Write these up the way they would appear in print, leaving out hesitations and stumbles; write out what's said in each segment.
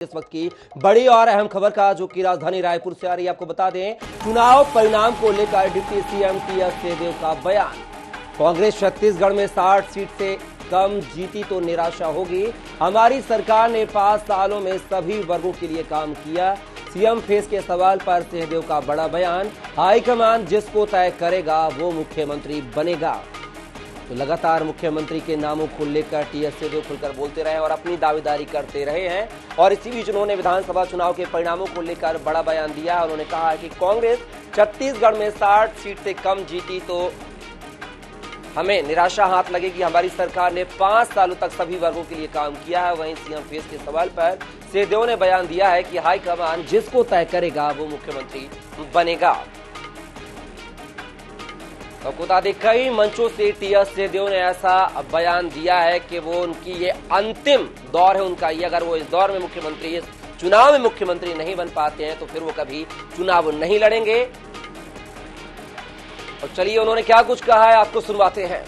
इस वक्त की बड़ी और अहम खबर का जो कि राजधानी रायपुर से आ रही है, आपको बता दें चुनाव परिणाम को लेकर डिप्टी सीएम टीएस सिंहदेव का बयान। कांग्रेस छत्तीसगढ़ में 60 सीट से कम जीती तो निराशा होगी। हमारी सरकार ने 5 सालों में सभी वर्गों के लिए काम किया। सीएम फेस के सवाल पर सिंहदेव का बड़ा बयान। हाईकमान जिसको तय करेगा वो मुख्यमंत्री बनेगा। तो लगातार मुख्यमंत्री के नामों को लेकर टीएस सिंहदेव खुलकर बोलते रहे और अपनी दावेदारी करते रहे हैं। और इसी बीच उन्होंने विधानसभा चुनाव के परिणामों को लेकर बड़ा बयान दिया है। उन्होंने कहा कि कांग्रेस छत्तीसगढ़ में 60 सीट से कम जीती तो हमें निराशा हाथ लगेगी। हमारी सरकार ने 5 सालों तक सभी वर्गों के लिए काम किया है। वहीं सीएम फेस के सवाल पर सिंहदेव ने बयान दिया है कि हाईकमान जिसको तय करेगा वो मुख्यमंत्री बनेगा। तो बता दें कई मंचों से टीएस सिंहदेव ने ऐसा बयान दिया है कि वो उनकी ये अंतिम दौर है उनका। ये अगर वो इस दौर में मुख्यमंत्री, इस चुनाव में मुख्यमंत्री नहीं बन पाते हैं तो फिर वो कभी चुनाव नहीं लड़ेंगे। और चलिए उन्होंने क्या कुछ कहा है आपको सुनवाते हैं।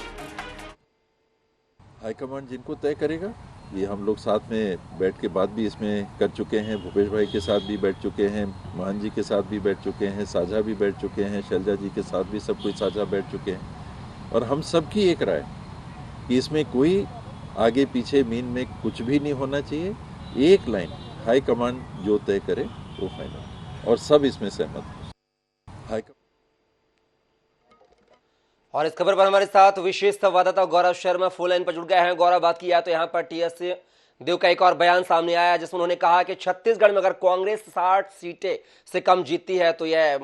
हाईकमान जिनको तय करेगा, ये हम लोग साथ में बैठ के बात भी इसमें कर चुके हैं। भूपेश भाई के साथ भी बैठ चुके हैं, मोहन जी के साथ भी बैठ चुके हैं, साझा भी बैठ चुके हैं, शैलजा जी के साथ भी सब कोई साझा बैठ चुके हैं। और हम सबकी एक राय कि इसमें कोई आगे पीछे मीन में कुछ भी नहीं होना चाहिए। एक लाइन, हाईकमान जो तय करे वो फाइनल, और सब इसमें सहमत है। और इस खबर पर हमारे साथ विशेष संवाददाता गौरव शर्मा फोन लाइन पर जुड़ गए हैं। गौरव, बात किया तो यहाँ पर टीएस सिंहदेव का एक और बयान सामने आया जिसमें उन्होंने कहा कि छत्तीसगढ़ में अगर कांग्रेस 60 सीटें से कम जीतती है तो यह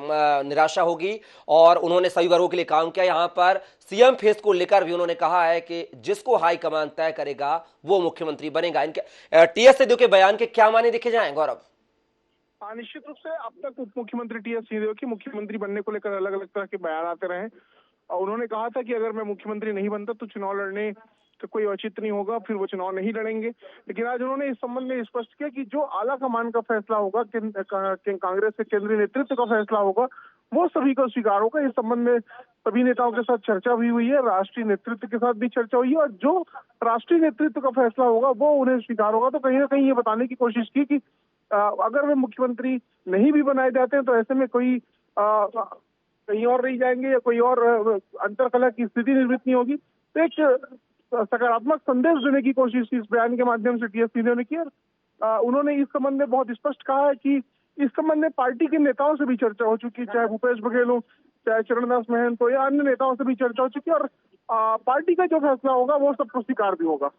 निराशा होगी। और उन्होंने सभी वर्गों के लिए काम किया। यहाँ पर सीएम फेस को लेकर भी उन्होंने कहा है कि जिसको हाईकमान तय करेगा वो मुख्यमंत्री बनेगा। इनके टीएस सिंहदेव के बयान के क्या माने देखे जाए गौरव? निश्चित रूप से अब तक उप मुख्यमंत्री टीएस सिंहदेव की मुख्यमंत्री बनने को लेकर अलग अलग तरह के बयान आते रहे। और उन्होंने कहा था कि अगर मैं मुख्यमंत्री नहीं बनता तो चुनाव लड़ने का कोई औचित्य नहीं होगा, फिर वो चुनाव नहीं लड़ेंगे। लेकिन आज उन्होंने इस संबंध में स्पष्ट किया कि जो आला कमान का फैसला होगा, कांग्रेस के केंद्रीय नेतृत्व का फैसला होगा, वो सभी को स्वीकार होगा। इस संबंध में सभी नेताओं के साथ चर्चा भी हुई है, राष्ट्रीय नेतृत्व के साथ भी चर्चा हुई है। और जो राष्ट्रीय नेतृत्व का फैसला होगा वो उन्हें स्वीकार होगा। तो कहीं ना कहीं ये बताने की कोशिश की कि अगर वे मुख्यमंत्री नहीं भी बनाए जाते हैं तो ऐसे में कोई कहीं और रह जाएंगे या कोई और अंतरकलह की स्थिति निर्मित नहीं होगी। तो एक सकारात्मक संदेश देने की कोशिश इस बयान के माध्यम से टीएस सिंहदेव ने की। उन्होंने इस संबंध में बहुत स्पष्ट कहा है कि इस संबंध में पार्टी के नेताओं से भी चर्चा हो चुकी, चाहे भूपेश बघेल हो, चाहे चरणदास महंत हो या अन्य नेताओं से भी चर्चा हो चुकी है। और पार्टी का जो फैसला होगा वो सबको स्वीकार भी होगा।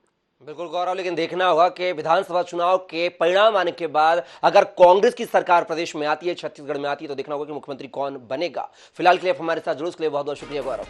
बिल्कुल गौरव, लेकिन देखना होगा कि विधानसभा चुनाव के परिणाम आने के बाद अगर कांग्रेस की सरकार प्रदेश में आती है, छत्तीसगढ़ में आती है, तो देखना होगा कि मुख्यमंत्री कौन बनेगा। फिलहाल के लिए हमारे साथ जुड़ने के लिए बहुत बहुत शुक्रिया गौरव।